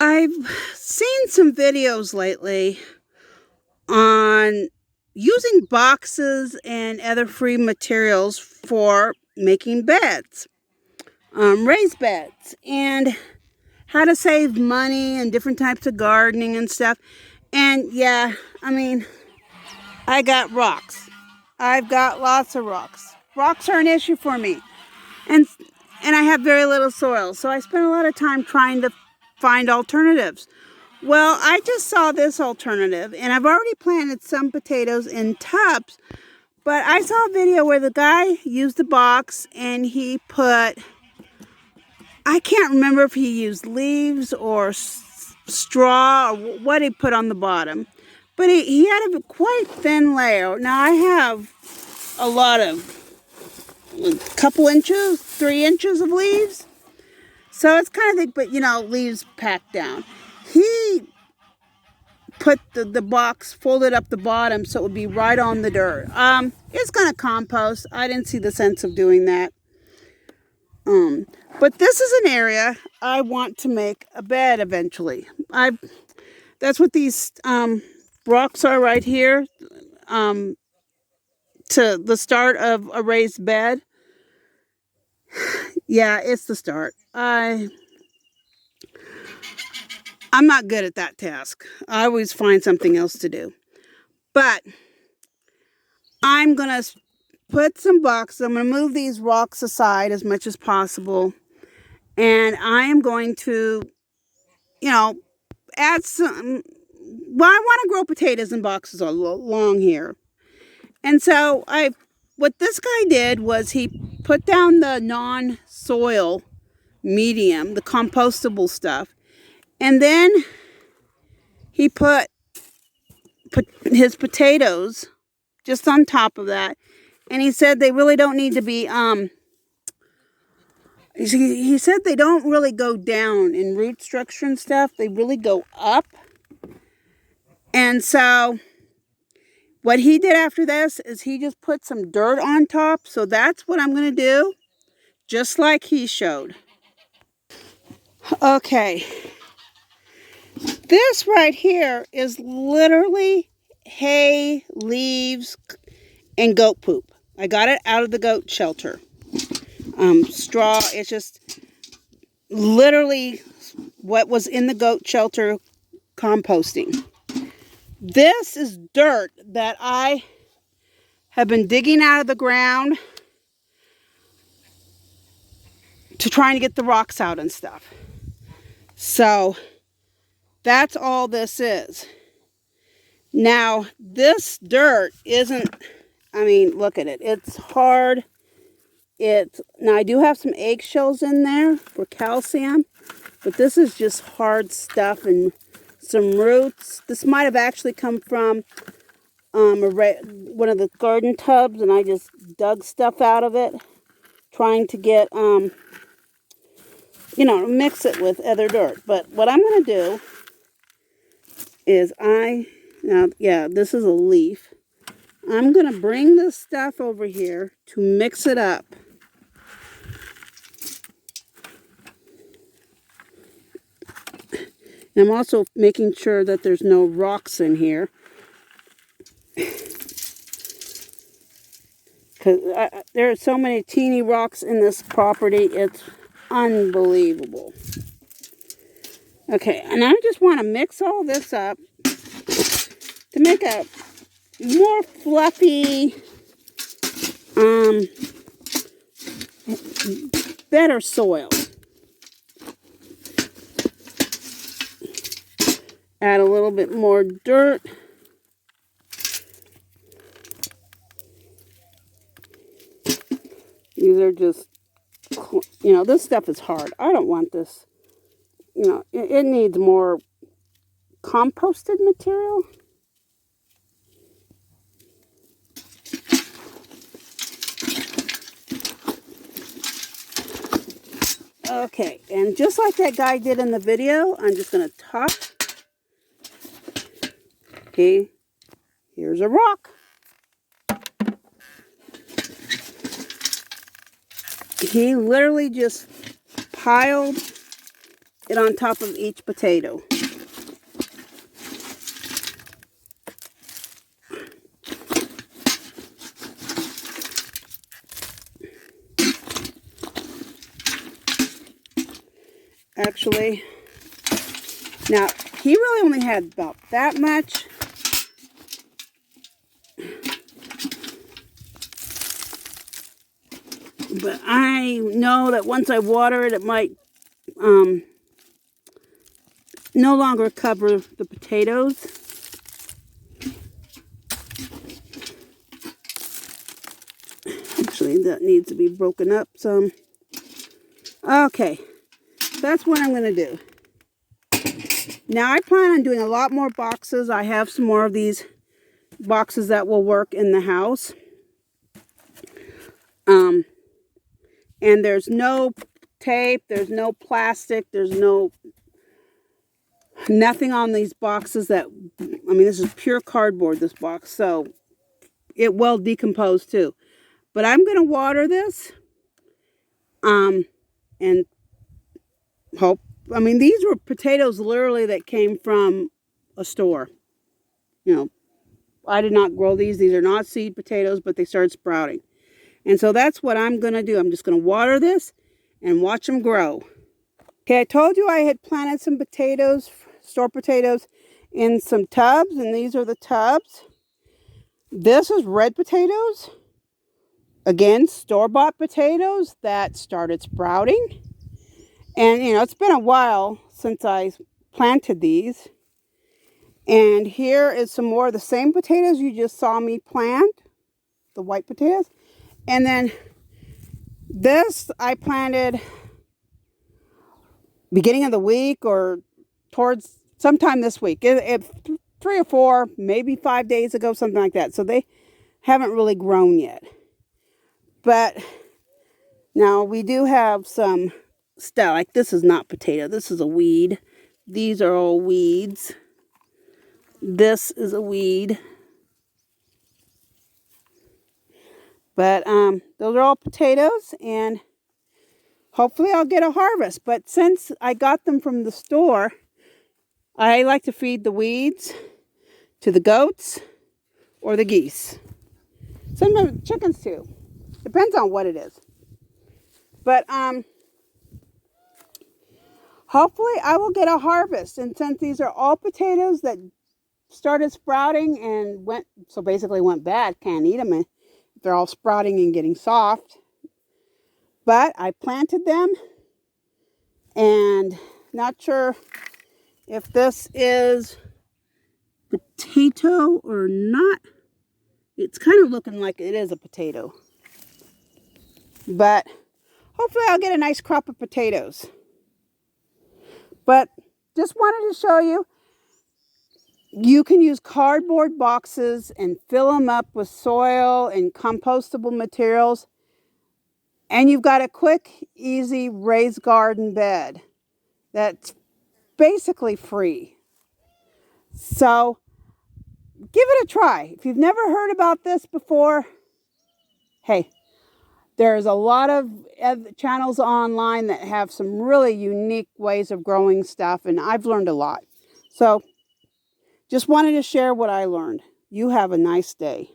I've seen some videos lately on using boxes and other free materials for making beds, raised beds, and how to save money and different types of gardening and stuff. And yeah, I mean, I got rocks. I've got lots of rocks. Rocks are an issue for me. And and I have very little soil, so I spend a lot of time trying to find alternatives. Well, I just saw this alternative, and I've already planted some potatoes in tubs, but I saw a video where the guy used a box and he put, I can't remember if he used leaves or straw or what he put on the bottom, but he had a quite thin layer. Now I have a lot of, a couple inches, 3 inches of leaves. So it's kind of thick, but leaves packed down. He put the box, folded up the bottom so it would be right on the dirt. It's gonna compost. I didn't see the sense of doing that. But this is an area I want to make a bed eventually. That's what these rocks are right here. To the start of a raised bed. Yeah, it's the start. I'm not good at that task. I always find something else to do. But I'm going to put some boxes. I'm going to move these rocks aside as much as possible. And I am going to, add some. Well, I want to grow potatoes in boxes along here. And so what this guy did was he put down the non-soil medium, the compostable stuff. And then he put his potatoes just on top of that. And he said they really don't need to be, he said they don't really go down in root structure and stuff. They really go up. And so what he did after this is he just put some dirt on top. So that's what I'm going to do, just like he showed. Okay. This right here is literally hay, leaves, and goat poop. I got it out of the goat shelter. Straw, it's just literally what was in the goat shelter composting. This is dirt that I have been digging out of the ground to trying to get the rocks out and stuff. So that's all this is. Now, this dirt isn't, look at it. It's hard. Now I do have some eggshells in there for calcium, but this is just hard stuff and some roots. This might have actually come from one of the garden tubs, and I just dug stuff out of it, trying to get, mix it with other dirt. But what I'm going to do is this is a leaf. I'm going to bring this stuff over here to mix it up. And I'm also making sure that there's no rocks in here. Because there are so many teeny rocks in this property, it's unbelievable. Okay, and I just want to mix all this up to make a more fluffy, better soil. Add a little bit more dirt. These are just, this stuff is hard. I don't want this. It needs more composted material. Okay, and just like that guy did in the video, I'm just going to top. Okay, here's a rock. He literally just piled it on top of each potato. Actually, now he really only had about that much. But I know that once I water it, it might no longer cover the potatoes. Actually, that needs to be broken up some. Okay, that's what I'm going to do. Now, I plan on doing a lot more boxes. I have some more of these boxes that will work in the house. And there's no tape, there's no plastic, there's nothing on these boxes that, I mean, this is pure cardboard, this box, so it will decompose too. But I'm going to water this, and hope, I mean, these were potatoes literally that came from a store. You know, I did not grow these. These are not seed potatoes, but they started sprouting. And so that's what I'm going to do. I'm just going to water this and watch them grow. Okay, I told you I had planted some potatoes, store potatoes, in some tubs, and these are the tubs. This is red potatoes. Again, store-bought potatoes that started sprouting. And, you know, it's been a while since I planted these. And here is some more of the same potatoes you just saw me plant, the white potatoes. And then this I planted beginning of the week or towards sometime this week. 3 or 4, maybe 5 days ago, something like that. So they haven't really grown yet. But now we do have some stuff. Like this is not potato. This is a weed. These are all weeds. This is a weed. But those are all potatoes, and hopefully I'll get a harvest. But since I got them from the store, I like to feed the weeds to the goats or the geese. Sometimes chickens too. Depends on what it is. But hopefully I will get a harvest. And since these are all potatoes that started sprouting and basically went bad, can't eat them, and they're all sprouting and getting soft. But I planted them, and not sure if this is potato or not. It's kind of looking like it is a potato. But hopefully I'll get a nice crop of potatoes. But just wanted to show you, you can use cardboard boxes and fill them up with soil and compostable materials. And you've got a quick, easy raised garden bed that's basically free. So give it a try. If you've never heard about this before, hey, there's a lot of channels online that have some really unique ways of growing stuff, and I've learned a lot. So just wanted to share what I learned. You have a nice day.